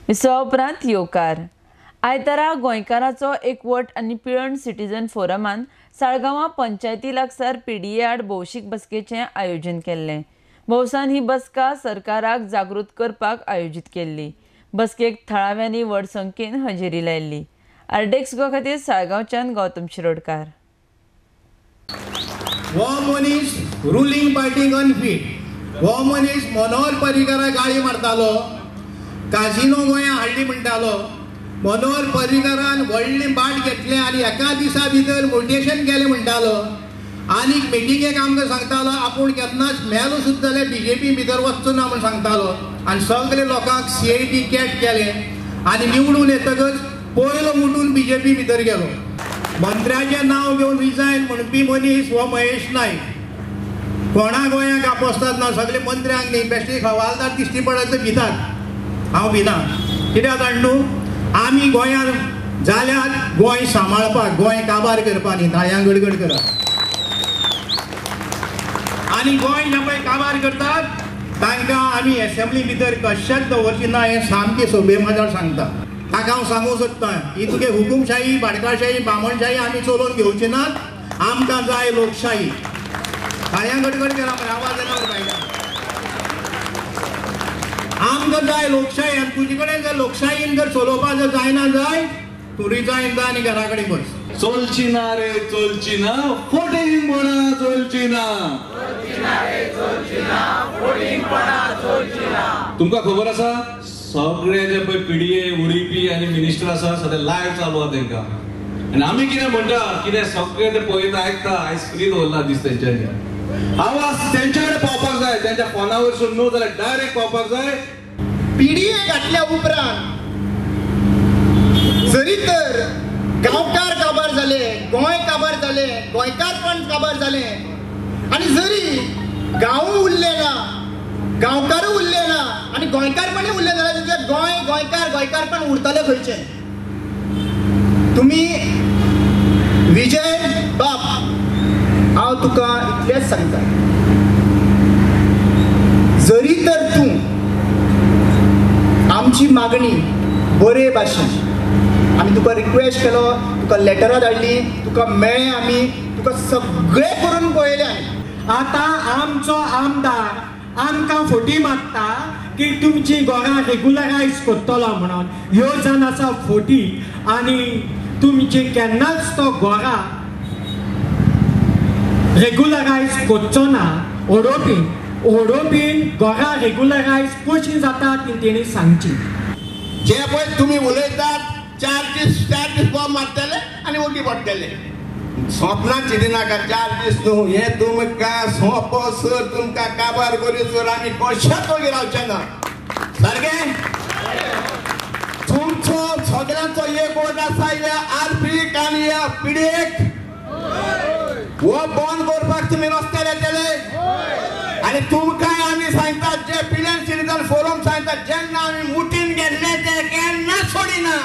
विसवा उपरांत येवकार आयतारा गोंयकारांचो एकवट आनी पिळण सिटीजन फोरमान साळगांवां पंचायती लागसार पीडीए आड भौशीक बसकेचें आयोजन केल्लें. भौसान ही बसका सरकाराक जागृत करपाक आयोजीत केल्ली. बसकेक थळाव्यांनी व्हड संख्येन हजेरी लायिल्ली. आरडेक्स गो खातीर साळगांवच्यान गौतम शिरोडकार. हो मनीस रुलींग पार्टीक अनफीट. हो मनीस मनोहर पर्रीकाराक गाळी मारतालो, काजिनो गोंयांत हाडली म्हणटालो. मनोहर पर्रीकारान व्हडली बाट घेतलें आनी एका दिसा भितर मोटिवेशन केलें म्हणटालो. आनी मिटिंगेक आमकां सांगतालो आपूण केन्नाच मेलो सुद्दां जाल्यार बीजेपी भितर वचचो ना म्हूण सांगतालो. आनी सगळे लोकांक CIT कॅट केलें आनी निवडून येतकच पयलो उठून बीजेपी भितर गेलो. मंत्र्याचें नांव घेवन रिजायन म्हणपी मनीस हो महेश नायक. कोणा गोंयांक आपोसतात ना, सगळे मंत्र्यांक न्ही बेश्टे हवालदार दिश्टी पडत भितात. हांव भिना. कित्याक जाणा आमी गोंयांत जाल्यार गोंय सांबाळपाक, गोंय काबार करपाक न्ही. ताळ्यां गडगड करप. आनी गोंय जे पळय काबार करतात तांकां आमी एसेंब्ली भितर कशेंच दवरची ना हें सामकें सोबे मजार सांगता. ताका हांव सांगूंक सोदतां ही तुगे हुकूमशाही, भाटकाशाही, बामणशाही आमी चलोवन घेवची नात. आमकां जाय लोकशाही. ताळ्यां गडगड करा मरे, आवाज येना भायल्यान. आमकां जाय लोकशाही. आनी तुजे कडेन जर लोकशाहीन जर चलोवपाक जर जायना जाय तूं रिजायन जा आनी घरा कडेन बस. चलची ना रे चलची ना, फोटिंग म्हणा चलची ना. तुमकां खबर आसा सगळे जे पळय पीडीए उडीपी आनी मिनिस्टर आसा सगळे लायव्ह चालू आहा तांकां. आनी आमी कितें म्हणटा कितें सगळे ते पळयता आयकता. आयज फ्री दवरला दीस तेंच्यांनी. आवाज तेंच्या कडेन पावपाक जाय. तेंच्या फोना वयरसून न्हू जाल्यार डायरेक्ट पावपाक जाय. पीडीए घातल्या उपरांत जरी तर गांवकार काबार जाले, गोंय काबार जाले, गोंयकारपण काबार जाले आनी जरी गांव उरले ना, गांवकारूय उरले ना आनी गोंयकारपणूय उरले जाल्यार तुजें गोंय गोंयकारपण उरतलें खंयचें. तुमी विजय बाप, हांव तुका इतलेंच सांगता, जरी तर तूं आमची मागणी बरे भाशेन आमी तुका रिक्वेस्ट केलो, तुका लेटरां धाडली, तुका मेळ्ळें आमी, तुका सगळें करून पळयलें. आतां आमचो आमदार आमकां फोटी मारता की तुमची घरां रेगुलरायज करतलो म्हणून. ह्यो जावन आसा फोटी आनी तुमची केन्नाच तो घरां रेगुलरायज करचो ना. ओडोपीन घरां रेगुलरायज कशीं जाता ती तेणी सांगची. जे पळय तुमी उलयतात चार दीस बॉम्ब मारतले आनी ओटी पडटले. स्वप्नांत चिंती नाका. 4 दीस न्हू, हे तुमकां सोंपसर तुमकां काबार करीसर आमी कशेंच वगीर रावचे ना. सारकें? तुमचो सगळ्यांचो एकवट आसा ह्या आरपीक आनी ह्या पीडीएक. हो बंद करपाक तुमी रस्त्यार येतले. आनी तुमकांय आमी सांगतात, जे पिळण सिटीजन फोरम सांगतात, जेन्ना आमी मुठीन घेतले ते केन्ना सोडिना.